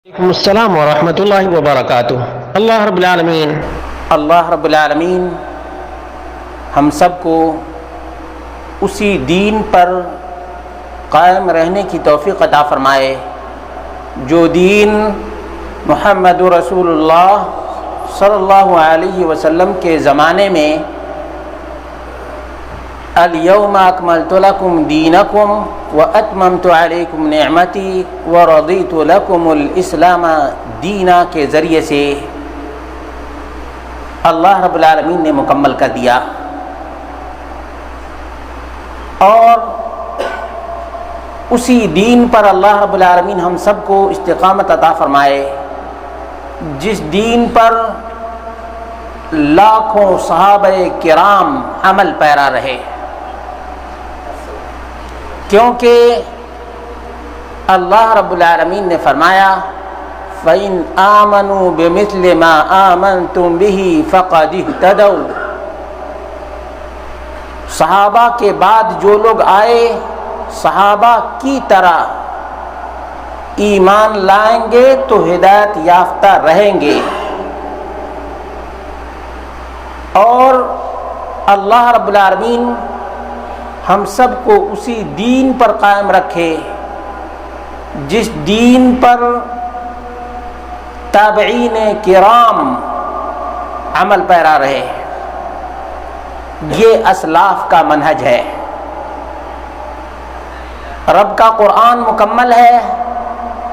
وعلیکم السلام ورحمۃ اللہ وبرکاتہ۔ اللہ رب العالمین ہم سب کو اسی دین پر قائم رہنے کی توفیق عطا فرمائے جو دین محمد رسول اللہ صلی اللہ علیہ وسلم کے زمانے میں الیوم اکملت لکم دینکم واتممت علیکم نعمتی ورضیت لکم الاسلام دینا کے ذریعے سے اللہ رب العالمین نے مکمل کر دیا، اور اسی دین پر اللہ رب العالمین ہم سب کو استقامت عطا فرمائے جس دین پر لاکھوں صحابہ کرام عمل پیرا رہے، کیونکہ اللہ رب العالمین نے فرمایا فَإِنْ آمَنُوا بِمِثْلِ مَا آمَنْتُمْ بِهِ فَقَدِ اهْتَدَوْا۔ صحابہ کے بعد جو لوگ آئے صحابہ کی طرح ایمان لائیں گے تو ہدایت یافتہ رہیں گے، اور اللہ رب العالمین ہم سب کو اسی دین پر قائم رکھے جس دین پر تابعین کرام عمل پیرا رہے۔ یہ اسلاف کا منہج ہے۔ رب کا قرآن مکمل ہے،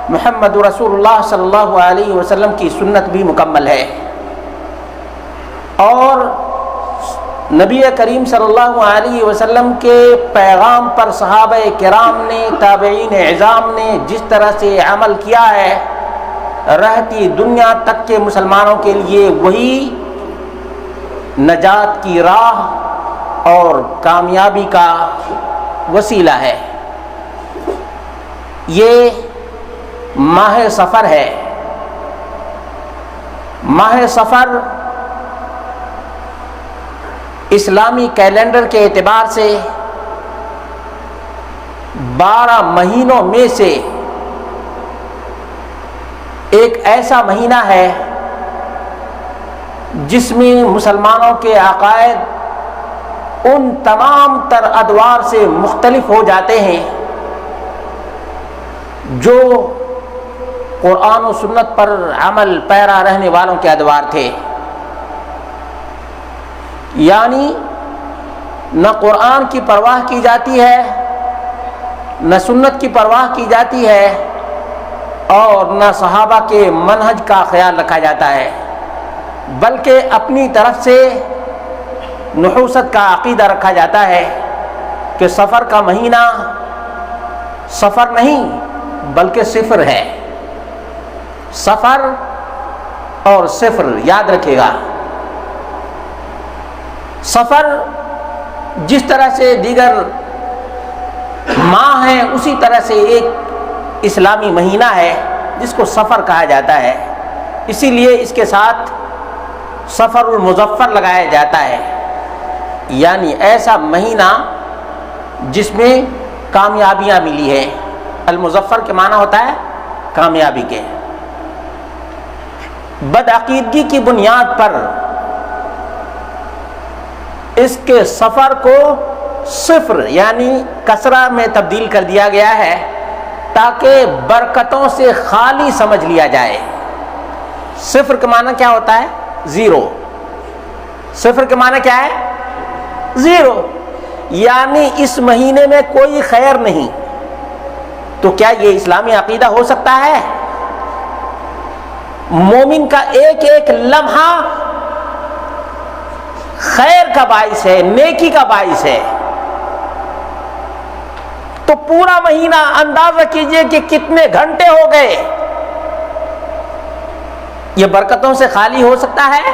محمد رسول اللہ صلی اللہ علیہ وسلم کی سنت بھی مکمل ہے، اور نبی کریم صلی اللہ علیہ وسلم کے پیغام پر صحابہ کرام نے، تابعین اعظام نے جس طرح سے عمل کیا ہے، رہتی دنیا تک کے مسلمانوں کے لیے وہی نجات کی راہ اور کامیابی کا وسیلہ ہے۔ یہ ماہ سفر ہے۔ ماہ سفر اسلامی کیلنڈر کے اعتبار سے 12 مہینوں میں سے ایک ایسا مہینہ ہے جس میں مسلمانوں کے عقائد ان تمام تر ادوار سے مختلف ہو جاتے ہیں جو قرآن و سنت پر عمل پیرا رہنے والوں کے ادوار تھے۔ یعنی نہ قرآن کی پرواہ کی جاتی ہے، نہ سنت کی پرواہ کی جاتی ہے، اور نہ صحابہ کے منہج کا خیال رکھا جاتا ہے، بلکہ اپنی طرف سے نحوست کا عقیدہ رکھا جاتا ہے کہ سفر کا مہینہ سفر نہیں بلکہ صفر ہے۔ سفر اور صفر یاد رکھے گا۔ سفر جس طرح سے دیگر ماہ ہیں اسی طرح سے ایک اسلامی مہینہ ہے جس کو سفر کہا جاتا ہے، اسی لیے اس کے ساتھ سفر المظفر لگایا جاتا ہے، یعنی ایسا مہینہ جس میں کامیابیاں ملی ہیں۔ المظفر کے معنی ہوتا ہے کامیابی کے۔ بدعقیدگی کی بنیاد پر اس کے سفر کو صفر یعنی کسرہ میں تبدیل کر دیا گیا ہے تاکہ برکتوں سے خالی سمجھ لیا جائے۔ صفر کا معنی کیا ہوتا ہے؟ زیرو۔ صفر کے معنی کیا ہے؟ زیرو، یعنی اس مہینے میں کوئی خیر نہیں۔ تو کیا یہ اسلامی عقیدہ ہو سکتا ہے؟ مومن کا ایک ایک لمحہ خیر کا باعث ہے، نیکی کا باعث ہے، تو پورا مہینہ اندازہ کیجئے کہ کتنے گھنٹے ہو گئے، یہ برکتوں سے خالی ہو سکتا ہے؟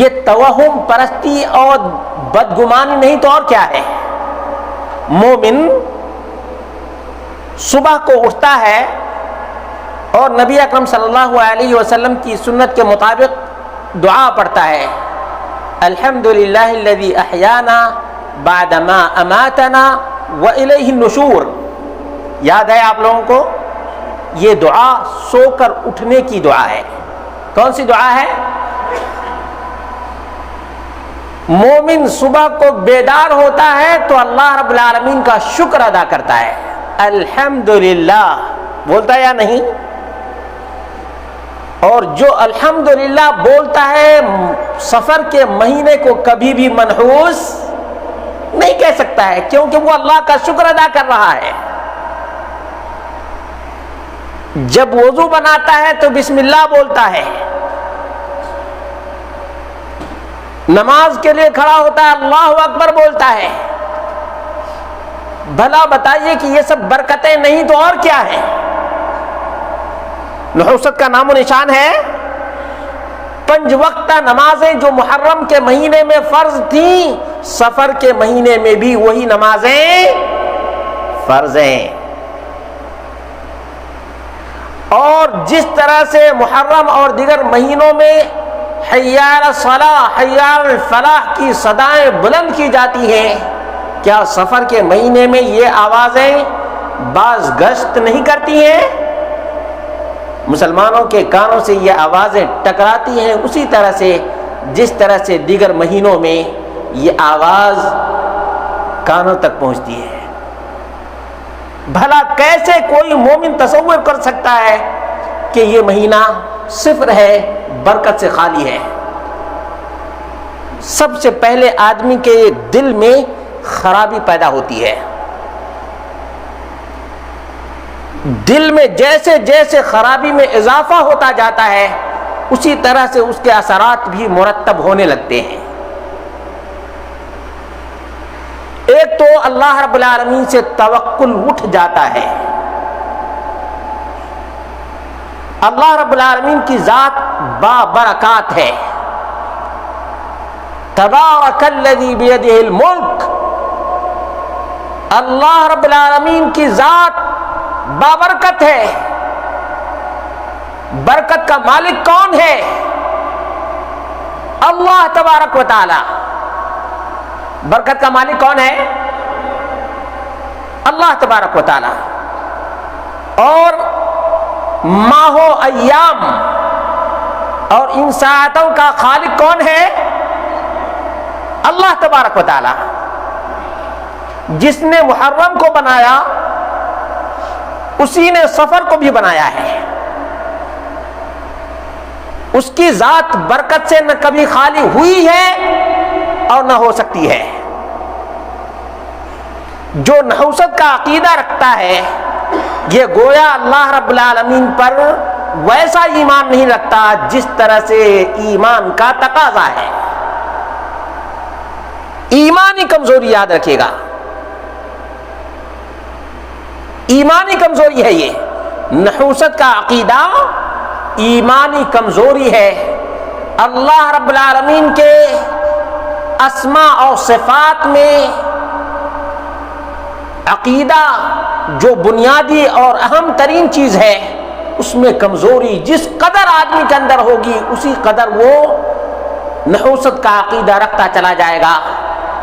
یہ توہم پرستی اور بدگمانی نہیں تو اور کیا ہے؟ مومن صبح کو اٹھتا ہے اور نبی اکرم صلی اللہ علیہ وسلم کی سنت کے مطابق دعا پڑھتا ہے، الحمدللہ الذی احیانا بعد ما اماتنا وإلیہ النشور۔ یاد ہے آپ لوگوں کو؟ یہ دعا سو کر اٹھنے کی دعا ہے۔ کون سی دعا ہے؟ مومن صبح کو بیدار ہوتا ہے تو اللہ رب العالمین کا شکر ادا کرتا ہے، الحمدللہ بولتا ہے یا نہیں؟ اور جو الحمدللہ بولتا ہے سفر کے مہینے کو کبھی بھی منحوس نہیں کہہ سکتا ہے، کیونکہ وہ اللہ کا شکر ادا کر رہا ہے۔ جب وضو بناتا ہے تو بسم اللہ بولتا ہے، نماز کے لیے کھڑا ہوتا ہے اللہ اکبر بولتا ہے۔ بھلا بتائیے کہ یہ سب برکتیں نہیں تو اور کیا ہے؟ نحوست کا نام و نشان ہے۔ 5 وقتہ نمازیں جو محرم کے مہینے میں فرض تھیں، سفر کے مہینے میں بھی وہی نمازیں فرض ہیں۔ اور جس طرح سے محرم اور دیگر مہینوں میں حی علی الصلاۃ حی علی الفلاح کی صدائیں بلند کی جاتی ہیں، کیا سفر کے مہینے میں یہ آوازیں باز گشت نہیں کرتی ہیں؟ مسلمانوں کے کانوں سے یہ آوازیں ٹکراتی ہیں اسی طرح سے جس طرح سے دیگر مہینوں میں یہ آواز کانوں تک پہنچتی ہے۔ بھلا کیسے کوئی مومن تصور کر سکتا ہے کہ یہ مہینہ صفر ہے، برکت سے خالی ہے؟ سب سے پہلے آدمی کے دل میں خرابی پیدا ہوتی ہے۔ دل میں جیسے جیسے خرابی میں اضافہ ہوتا جاتا ہے اسی طرح سے اس کے اثرات بھی مرتب ہونے لگتے ہیں۔ ایک تو اللہ رب العالمین سے توکل اٹھ جاتا ہے۔ اللہ رب العالمین کی ذات بابرکات ہے۔ تبارک الذی بیدہ الملک، اللہ رب العالمین کی ذات بابرکت ہے۔ برکت کا مالک کون ہے؟ اللہ تبارک و تعالی۔ برکت کا مالک کون ہے؟ اللہ تبارک و تعالی۔ اور ماہ و ایام اور ان ساعتوں کا خالق کون ہے؟ اللہ تبارک و تعالی۔ جس نے محرم کو بنایا اسی نے سفر کو بھی بنایا ہے۔ اس کی ذات برکت سے نہ کبھی خالی ہوئی ہے اور نہ ہو سکتی ہے۔ جو نحوست کا عقیدہ رکھتا ہے یہ گویا اللہ رب العالمین پر ویسا ایمان نہیں رکھتا جس طرح سے ایمان کا تقاضا ہے۔ ایمانی کمزوری یاد رکھیے گا، ایمانی کمزوری ہے یہ۔ نحوست کا عقیدہ ایمانی کمزوری ہے۔ اللہ رب العالمین کے اسماء اور صفات میں عقیدہ جو بنیادی اور اہم ترین چیز ہے اس میں کمزوری جس قدر آدمی کے اندر ہوگی اسی قدر وہ نحوست کا عقیدہ رکھتا چلا جائے گا۔